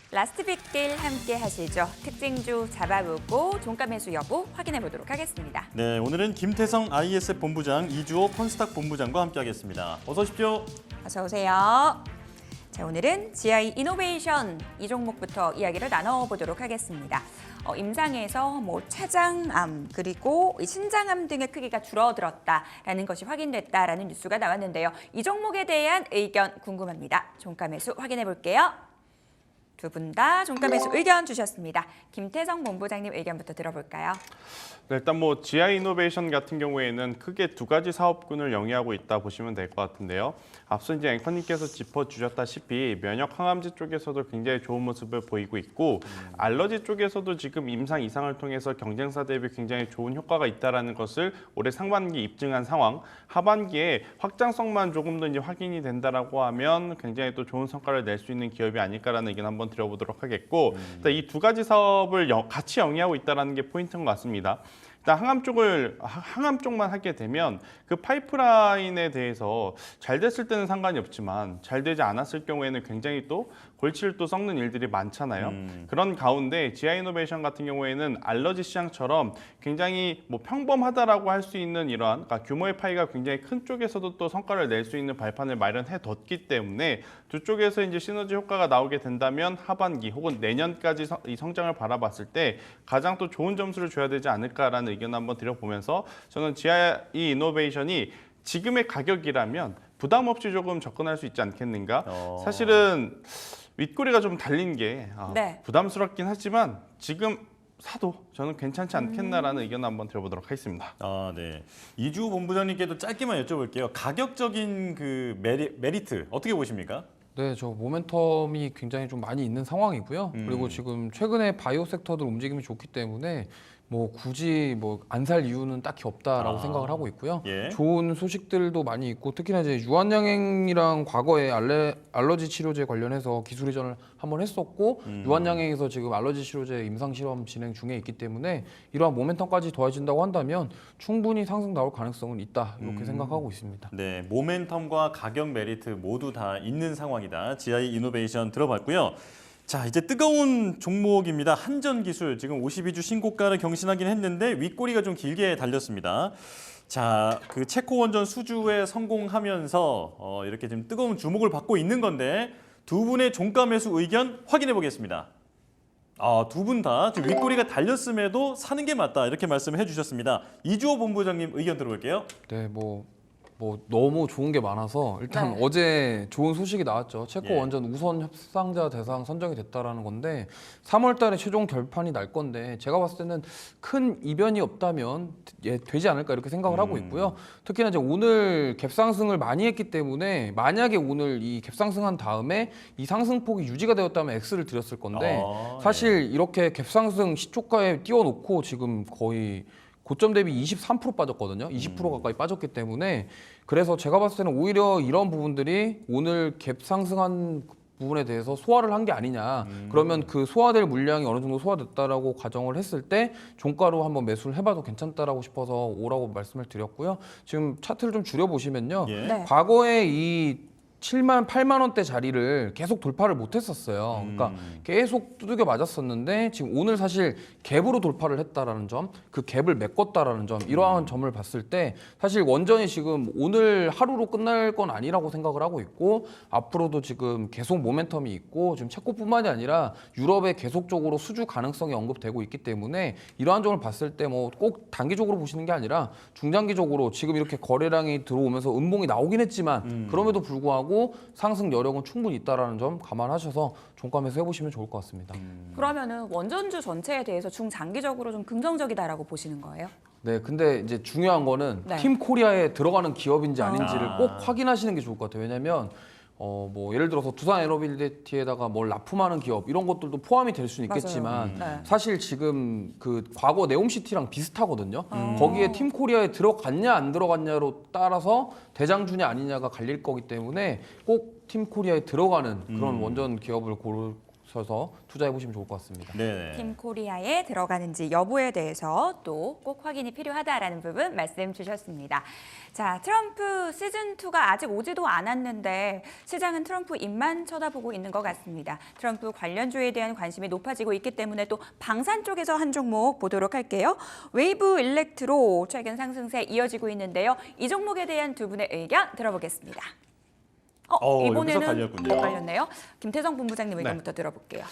라스트 빅딜 함께 하시죠. 특징주 잡아보고 종가 매수 여부 확인해 보도록 하겠습니다. 네, 오늘은 김태성 ISF 본부장, 이주호 펀스탁 본부장과 함께하겠습니다. 어서 오십시오. 어서 오세요. 자, 오늘은 GI 이노베이션 이 종목부터 이야기를 나눠보도록 하겠습니다. 임상에서 차장암 그리고 신장암 등의 크기가 줄어들었다라는 것이 확인됐다라는 뉴스가 나왔는데요. 이 종목에 대한 의견 궁금합니다. 종가 매수 확인해 볼게요. 두 분 다 종가 매수 의견 주셨습니다. 김태성 본부장님 의견부터 들어볼까요? 네, 일단 GI 이노베이션 같은 경우에는 크게 두 가지 사업군을 영위하고 있다 보시면 될 것 같은데요. 앞서 이제 앵커님께서 짚어주셨다시피 면역 항암제 쪽에서도 굉장히 좋은 모습을 보이고 있고 알러지 쪽에서도 지금 임상 이상을 통해서 경쟁사 대비 굉장히 좋은 효과가 있다라는 것을 올해 상반기 입증한 상황. 하반기에 확장성만 조금 더 이제 확인이 된다라고 하면 굉장히 또 좋은 성과를 낼 수 있는 기업이 아닐까라는 의견 한번 드려보도록 하겠고 이 두 가지 사업을 같이 영위하고 있다는 게 포인트인 것 같습니다. 일단 항암 쪽만 하게 되면 그 파이프라인에 대해서 잘 됐을 때는 상관이 없지만 잘 되지 않았을 경우에는 굉장히 또 골치를 또 썩는 일들이 많잖아요. 그런 가운데 GI 이노베이션 같은 경우에는 알러지 시장처럼 굉장히 평범하다라고 할 수 있는 이러한 그러니까 규모의 파이가 굉장히 큰 쪽에서도 또 성과를 낼 수 있는 발판을 마련해 뒀기 때문에 두 쪽에서 이제 시너지 효과가 나오게 된다면 하반기 혹은 내년까지 이 성장을 바라봤을 때 가장 또 좋은 점수를 줘야 되지 않을까라는 의견 한번 드려보면서 저는 GI 이노베이션이 지금의 가격이라면 부담 없이 조금 접근할 수 있지 않겠는가? 사실은 윗꼬리가 좀 달린 게 네. 부담스럽긴 하지만 지금 사도 저는 괜찮지 않겠나라는 의견 한번 드려보도록 하겠습니다. 네. 이주호 본부장님께도 짧게만 여쭤볼게요. 가격적인 그 메리트 어떻게 보십니까? 네, 저 모멘텀이 굉장히 좀 많이 있는 상황이고요. 그리고 지금 최근에 바이오 섹터들 움직임이 좋기 때문에 굳이 안 살 이유는 딱히 없다라고 생각을 하고 있고요. 예. 좋은 소식들도 많이 있고 특히나 이제 유한양행이랑 과거에 알러지 치료제 관련해서 기술 이전을 한번 했었고 유한양행에서 지금 알러지 치료제 임상 실험 진행 중에 있기 때문에 이러한 모멘텀까지 더해진다고 한다면 충분히 상승 나올 가능성은 있다 이렇게 생각하고 있습니다. 네, 모멘텀과 가격 메리트 모두 다 있는 상황이다. GI 이노베이션 들어봤고요. 자, 이제 뜨거운 종목입니다. 한전기술 지금 52주 신고가를 경신하긴 했는데 윗꼬리가 좀 길게 달렸습니다. 자, 그 체코 원전 수주에 성공하면서 이렇게 지금 뜨거운 주목을 받고 있는 건데 두 분의 종가 매수 의견 확인해 보겠습니다. 두 분 다 지금 윗꼬리가 달렸음에도 사는 게 맞다 이렇게 말씀을 해주셨습니다. 이주호 본부장님 의견 들어볼게요. 네, 너무 좋은 게 많아서 일단 네. 어제 좋은 소식이 나왔죠. 체코 예. 원전 우선 협상자 대상 선정이 됐다라는 건데 3월 달에 최종 결판이 날 건데 제가 봤을 때는 큰 이변이 없다면 되지 않을까 이렇게 생각을 하고 있고요. 특히나 이제 오늘 갭상승을 많이 했기 때문에 만약에 오늘 이 갭상승한 다음에 이 상승폭이 유지가 되었다면 X를 드렸을 건데 사실 이렇게 갭상승 시초가에 띄워놓고 지금 거의 고점 대비 23% 빠졌거든요. 20% 가까이 빠졌기 때문에 그래서 제가 봤을 때는 오히려 이런 부분들이 오늘 갭 상승한 부분에 대해서 소화를 한 게 아니냐. 그러면 그 소화될 물량이 어느 정도 소화됐다라고 가정을 했을 때 종가로 한번 매수를 해봐도 괜찮다라고 싶어서 오라고 말씀을 드렸고요. 지금 차트를 좀 줄여보시면요. 예. 네. 과거에 이 7만, 8만 원대 자리를 계속 돌파를 못했었어요. 그러니까 계속 두들겨 맞았었는데 지금 오늘 사실 갭으로 돌파를 했다라는 점, 그 갭을 메꿨다라는 점, 이러한 점을 봤을 때 사실 원전이 지금 오늘 하루로 끝날 건 아니라고 생각을 하고 있고 앞으로도 지금 계속 모멘텀이 있고 지금 체코뿐만이 아니라 유럽에 계속적으로 수주 가능성이 언급되고 있기 때문에 이러한 점을 봤을 때 꼭 단기적으로 보시는 게 아니라 중장기적으로 지금 이렇게 거래량이 들어오면서 음봉이 나오긴 했지만 그럼에도 불구하고 상승 여력은 충분히 있다라는 점 감안하셔서 종가 매수 해보시면 좋을 것 같습니다. 그러면은 원전주 전체에 대해서 중장기적으로 좀 긍정적이다라고 보시는 거예요? 네, 근데 이제 중요한 거는 네. 팀 코리아에 들어가는 기업인지 아닌지를 꼭 확인하시는 게 좋을 것 같아요. 왜냐하면 예를 들어서 두산 에너빌리티에다가 뭘 납품하는 기업 이런 것들도 포함이 될 수는 있겠지만 네. 사실 지금 그 과거 네옴시티랑 비슷하거든요. 거기에 팀 코리아에 들어갔냐 안 들어갔냐로 따라서 대장주냐 아니냐가 갈릴 거기 때문에 꼭 팀 코리아에 들어가는 그런 원전 기업을 고르셔서 붙여서 투자해 보시면 좋을 것 같습니다. 네. 팀코리아에 들어가는지 여부에 대해서 또 꼭 확인이 필요하다라는 부분 말씀 주셨습니다. 자, 트럼프 시즌2가 아직 오지도 않았는데 시장은 트럼프 입만 쳐다보고 있는 것 같습니다. 트럼프 관련주에 대한 관심이 높아지고 있기 때문에 또 방산 쪽에서 한 종목 보도록 할게요. 웨이브 일렉트로 최근 상승세 이어지고 있는데요. 이 종목에 대한 두 분의 의견 들어보겠습니다. 여기서 이번에는 갈렸군요. 갈렸네요. 김태성 본부장님 네. 의견부터 들어볼게요.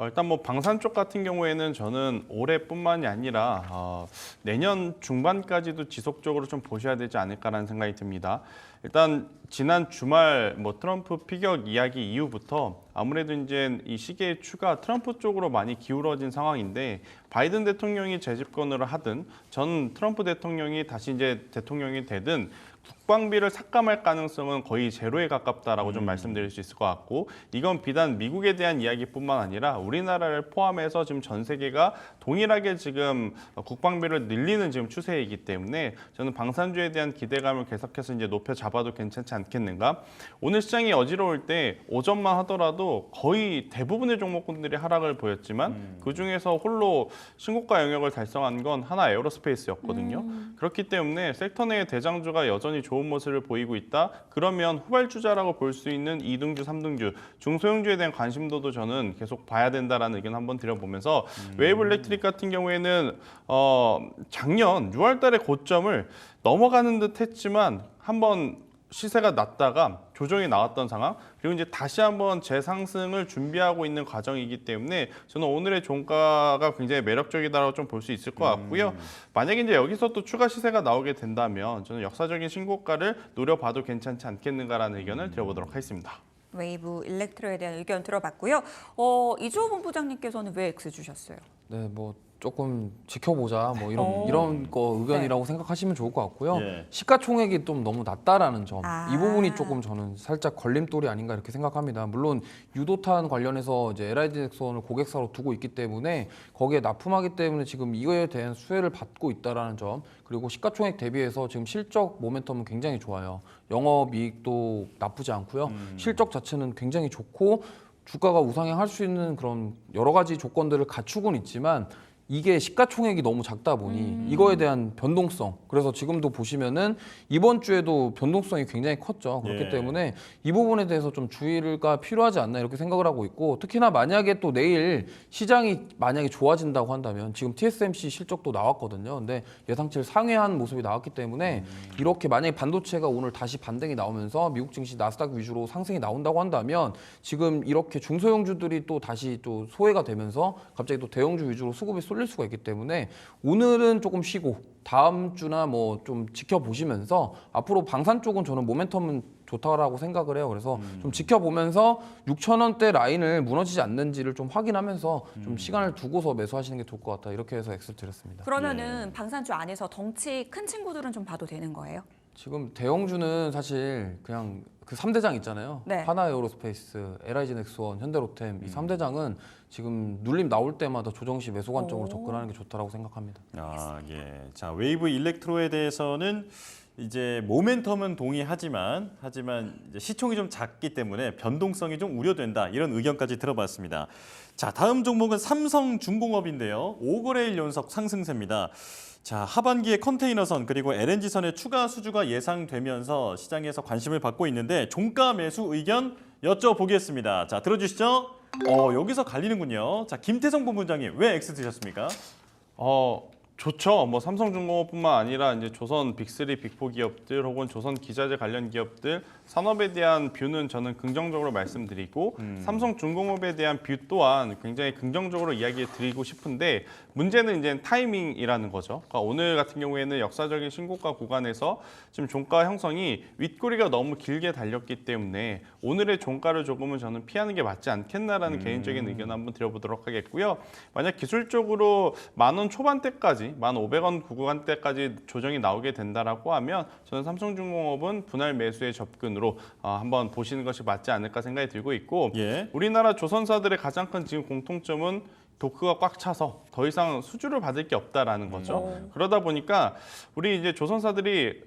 일단 뭐 방산 쪽 같은 경우에는 저는 올해뿐만이 아니라 내년 중반까지도 지속적으로 좀 보셔야 되지 않을까라는 생각이 듭니다. 일단 지난 주말 뭐 트럼프 피격 이야기 이후부터 아무래도 이제 이 시계의 추가 트럼프 쪽으로 많이 기울어진 상황인데 바이든 대통령이 재집권을 하든 전 트럼프 대통령이 다시 이제 대통령이 되든 국방비를 삭감할 가능성은 거의 제로에 가깝다라고 좀 말씀드릴 수 있을 것 같고 이건 비단 미국에 대한 이야기뿐만 아니라 우리나라를 포함해서 지금 전 세계가 동일하게 지금 국방비를 늘리는 지금 추세이기 때문에 저는 방산주에 대한 기대감을 계속해서 이제 높여 잡아도 괜찮지 않겠는가. 오늘 시장이 어지러울 때 오전만 하더라도 거의 대부분의 종목군들이 하락을 보였지만 그 중에서 홀로 신고가 영역을 달성한 건 하나 에어로스페이스였거든요. 그렇기 때문에 섹터 내의 대장주가 여전히 좋은 모습을 보이고 있다. 그러면 후발주자라고 볼 수 있는 2등주, 3등주, 중소형주에 대한 관심도도 저는 계속 봐야 된다라는 의견 한번 드려보면서 웨이브 일렉트릭 같은 경우에는 작년 6월 달에 고점을 넘어가는 듯 했지만 한번 시세가 났다가 조정이 나왔던 상황 그리고 이제 다시 한번 재상승을 준비하고 있는 과정이기 때문에 저는 오늘의 종가가 굉장히 매력적이다라고 좀 볼 수 있을 것 같고요. 만약에 이제 여기서 또 추가 시세가 나오게 된다면 저는 역사적인 신고가를 노려봐도 괜찮지 않겠는가라는 의견을 드려보도록 하겠습니다. 웨이브 일렉트로에 대한 의견 들어봤고요. 이주호 본부장님께서는 왜 X 주셨어요? 네, 뭐 조금 지켜보자 뭐 이런 거 의견이라고 생각하시면 좋을 것 같고요. 예. 시가총액이 좀 너무 낮다라는 점, 아. 이 부분이 조금 저는 살짝 걸림돌이 아닌가 이렇게 생각합니다. 물론 유도탄 관련해서 이제 LIG 넥슨을 고객사로 두고 있기 때문에 거기에 납품하기 때문에 지금 이거에 대한 수혜를 받고 있다라는 점, 그리고 시가총액 대비해서 지금 실적 모멘텀은 굉장히 좋아요. 영업이익도 나쁘지 않고요. 실적 자체는 굉장히 좋고 주가가 우상향할 수 있는 그런 여러 가지 조건들을 갖추고는 있지만 이게 시가총액이 너무 작다 보니 이거에 대한 변동성, 그래서 지금도 보시면은 이번 주에도 변동성이 굉장히 컸죠. 그렇기 예. 때문에 이 부분에 대해서 좀 주의가 필요하지 않나 이렇게 생각을 하고 있고, 특히나 만약에 또 내일 시장이 만약에 좋아진다고 한다면 지금 TSMC 실적도 나왔거든요. 근데 예상치를 상회한 모습이 나왔기 때문에 이렇게 만약에 반도체가 오늘 다시 반등이 나오면서 미국 증시 나스닥 위주로 상승이 나온다고 한다면 지금 이렇게 중소형주들이 또 다시 또 소외가 되면서 갑자기 또 대형주 위주로 수급이 쏠릴 수가 있기 때문에 오늘은 조금 쉬고 다음 주나 뭐 좀 지켜보시면서 앞으로 방산 쪽은 저는 모멘텀은 좋다라고 생각을 해요. 그래서 좀 지켜보면서 6,000원대 라인을 무너지지 않는지를 좀 확인하면서 좀 시간을 두고서 매수하시는 게 좋을 것 같다. 이렇게 해서 X를 드렸습니다. 그러면은 방산주 안에서 덩치 큰 친구들은 좀 봐도 되는 거예요? 지금 대형주는 사실 그냥 그 3대장 있잖아요. 네. 하나에어로스페이스, LIG 넥스원, 현대로템 이 3대장은 지금 눌림 나올 때마다 조정 시 매수 관점으로 오. 접근하는 게 좋다라고 생각합니다. 아, 예. 자, 웨이브 일렉트로에 대해서는 이제 모멘텀은 동의하지만 이제 시총이 좀 작기 때문에 변동성이 좀 우려된다. 이런 의견까지 들어봤습니다. 자, 다음 종목은 삼성중공업인데요. 5거래일 연속 상승세입니다. 자, 하반기에 컨테이너선 그리고 LNG선의 추가 수주가 예상되면서 시장에서 관심을 받고 있는데 종가 매수 의견 여쭤보겠습니다. 자, 들어주시죠. 여기서 갈리는군요. 자, 김태성 본부장님 왜 X 드셨습니까? 좋죠. 뭐 삼성중공업뿐만 아니라 이제 조선 빅3, 빅4 기업들 혹은 조선 기자재 관련 기업들 산업에 대한 뷰는 저는 긍정적으로 말씀드리고 삼성중공업에 대한 뷰 또한 굉장히 긍정적으로 이야기해 드리고 싶은데 문제는 이제 타이밍이라는 거죠. 그러니까 오늘 같은 경우에는 역사적인 신고가 구간에서 지금 종가 형성이 윗꼬리가 너무 길게 달렸기 때문에 오늘의 종가를 조금은 저는 피하는 게 맞지 않겠나라는 개인적인 의견 한번 드려보도록 하겠고요. 만약 기술적으로 10,000원 초반대까지 1,500원 구간대까지 조정이 나오게 된다라고 하면 저는 삼성중공업은 분할 매수의 접근으로 한번 보시는 것이 맞지 않을까 생각이 들고 있고 예. 우리나라 조선사들의 가장 큰 지금 공통점은 도크가 꽉 차서 더 이상 수주를 받을 게 없다라는 거죠. 그러다 보니까 우리 이제 조선사들이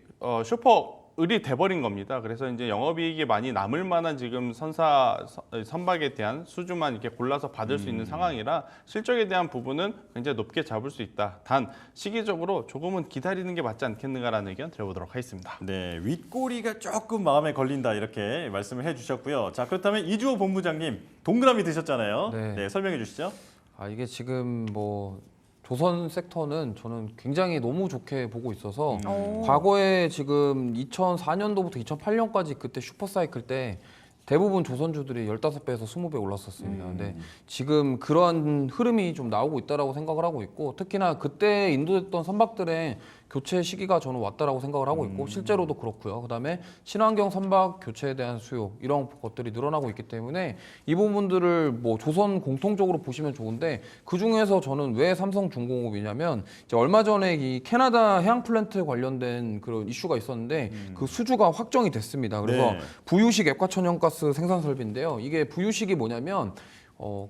슈퍼 을이 돼버린 겁니다. 그래서 이제 영업이익이 많이 남을 만한 지금 선박에 대한 수주만 이렇게 골라서 받을 수 있는 상황이라 실적에 대한 부분은 굉장히 높게 잡을 수 있다. 단 시기적으로 조금은 기다리는 게 맞지 않겠는가라는 의견 드려보도록 하겠습니다. 네, 윗꼬리가 조금 마음에 걸린다 이렇게 말씀을 해주셨고요. 자, 그렇다면 이주호 본부장님 동그라미 드셨잖아요. 네. 네, 설명해 주시죠. 이게 지금 뭐 조선 섹터는 저는 굉장히 너무 좋게 보고 있어서 오. 과거에 지금 2004년도부터 2008년까지 그때 슈퍼사이클 때 대부분 조선주들이 15배에서 20배 올랐었습니다. 근데 지금 그런 흐름이 좀 나오고 있다라고 생각을 하고 있고 특히나 그때 인도됐던 선박들의 교체 시기가 저는 왔다라고 생각을 하고 있고 실제로도 그렇고요. 그다음에 친환경 선박 교체에 대한 수요 이런 것들이 늘어나고 있기 때문에 이 부분들을 뭐 조선 공통적으로 보시면 좋은데 그 중에서 저는 왜 삼성중공업이냐면 이제 얼마 전에 이 캐나다 해양 플랜트 관련된 그런 이슈가 있었는데 그 수주가 확정이 됐습니다. 그래서 네. 부유식 액화천연가스 생산 설비인데요. 이게 부유식이 뭐냐면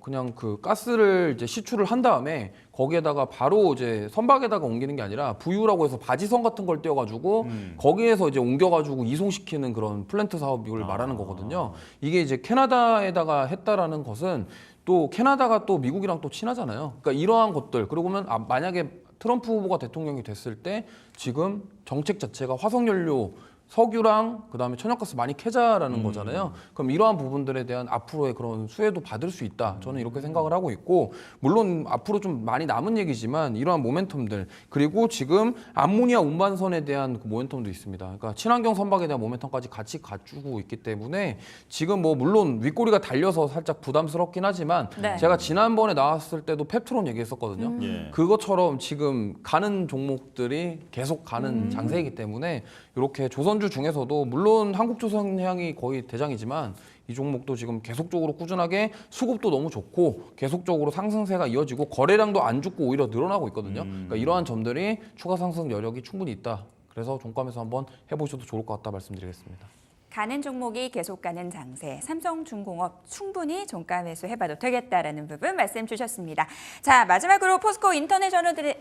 그냥 그 가스를 이제 시추를 한 다음에 거기에다가 바로 이제 선박에다가 옮기는 게 아니라 부유라고 해서 바지선 같은 걸 띄워가지고 거기에서 이제 옮겨가지고 이송시키는 그런 플랜트 사업을 말하는 거거든요. 이게 이제 캐나다에다가 했다라는 것은 또 캐나다가 또 미국이랑 또 친하잖아요. 그러니까 이러한 것들 그리고 보면 만약에 트럼프 후보가 대통령이 됐을 때 지금 정책 자체가 화석연료 석유랑 그다음에 천연가스 많이 캐자라는 거잖아요. 그럼 이러한 부분들에 대한 앞으로의 그런 수혜도 받을 수 있다. 저는 이렇게 생각을 하고 있고 물론 앞으로 좀 많이 남은 얘기지만 이러한 모멘텀들 그리고 지금 암모니아 운반선에 대한 그 모멘텀도 있습니다. 그러니까 친환경 선박에 대한 모멘텀까지 같이 갖추고 있기 때문에 지금 뭐 물론 윗꼬리가 달려서 살짝 부담스럽긴 하지만 네. 제가 지난번에 나왔을 때도 펩트론 얘기했었거든요. 예. 그것처럼 지금 가는 종목들이 계속 가는 장세이기 때문에 이렇게 조선주 중에서도 물론 한국조선해양이 거의 대장이지만 이 종목도 지금 계속적으로 꾸준하게 수급도 너무 좋고 계속적으로 상승세가 이어지고 거래량도 안 죽고 오히려 늘어나고 있거든요. 그러니까 이러한 점들이 추가 상승 여력이 충분히 있다. 그래서 종감에서 한번 해보셔도 좋을 것 같다 말씀드리겠습니다. 가는 종목이 계속 가는 장세, 삼성중공업 충분히 종가 매수해봐도 되겠다라는 부분 말씀 주셨습니다. 자, 마지막으로 포스코 인터내셔널에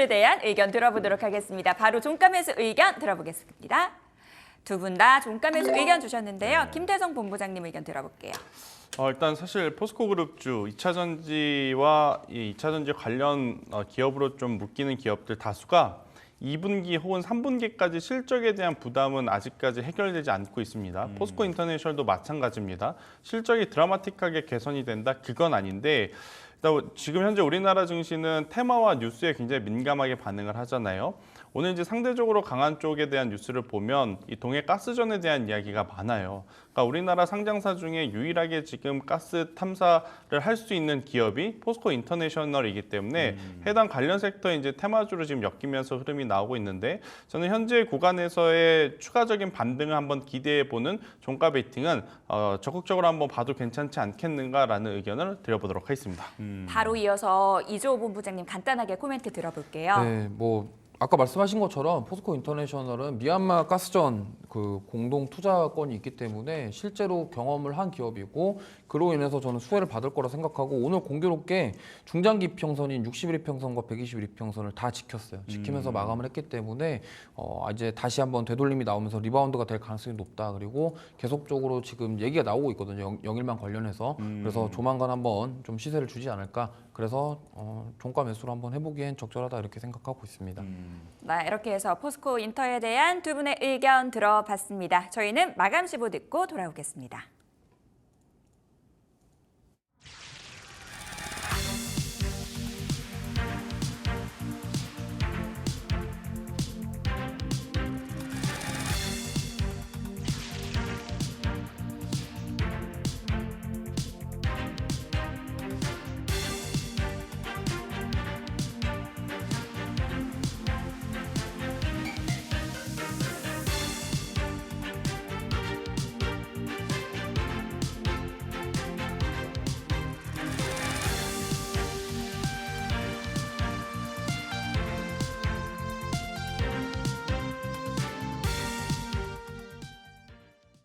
대한 의견 들어보도록 하겠습니다. 바로 종가 매수 의견 들어보겠습니다. 두 분 다 종가 매수 의견 주셨는데요. 김태성 본부장님 의견 들어볼게요. 일단 사실 포스코그룹주 2차전지와 이 2차전지 관련 기업으로 좀 묶이는 기업들 다수가 2분기 혹은 3분기까지 실적에 대한 부담은 아직까지 해결되지 않고 있습니다. 포스코 인터내셔널도 마찬가지입니다. 실적이 드라마틱하게 개선이 된다? 그건 아닌데 일단 지금 현재 우리나라 증시는 테마와 뉴스에 굉장히 민감하게 반응을 하잖아요. 오늘 이제 상대적으로 강한 쪽에 대한 뉴스를 보면 이 동해 가스전에 대한 이야기가 많아요. 그러니까 우리나라 상장사 중에 유일하게 지금 가스 탐사를 할 수 있는 기업이 포스코 인터내셔널이기 때문에 해당 관련 섹터에 이제 테마주로 지금 엮이면서 흐름이 나오고 있는데 저는 현재 구간에서의 추가적인 반등을 한번 기대해 보는 종가 베이팅은 적극적으로 한번 봐도 괜찮지 않겠는가라는 의견을 드려보도록 하겠습니다. 바로 이어서 이주호 본부장님 간단하게 코멘트 들어볼게요. 네, 뭐 아까 말씀하신 것처럼 포스코 인터내셔널은 미얀마 가스전 그 공동 투자권이 있기 때문에 실제로 경험을 한 기업이고 그로 인해서 저는 수혜를 받을 거라 생각하고 오늘 공교롭게 중장기 평선인 61일 평선과 121일 평선을 다 지켰어요. 지키면서 마감을 했기 때문에 이제 다시 한번 되돌림이 나오면서 리바운드가 될 가능성이 높다. 그리고 계속적으로 지금 얘기가 나오고 있거든요. 영일만 관련해서. 그래서 조만간 한번 좀 시세를 주지 않을까. 그래서 종가 매수를 한번 해보기엔 적절하다 이렇게 생각하고 있습니다. 네, 이렇게 해서 포스코 인터에 대한 두 분의 의견 들어봤습니다. 저희는 마감 시보 듣고 돌아오겠습니다.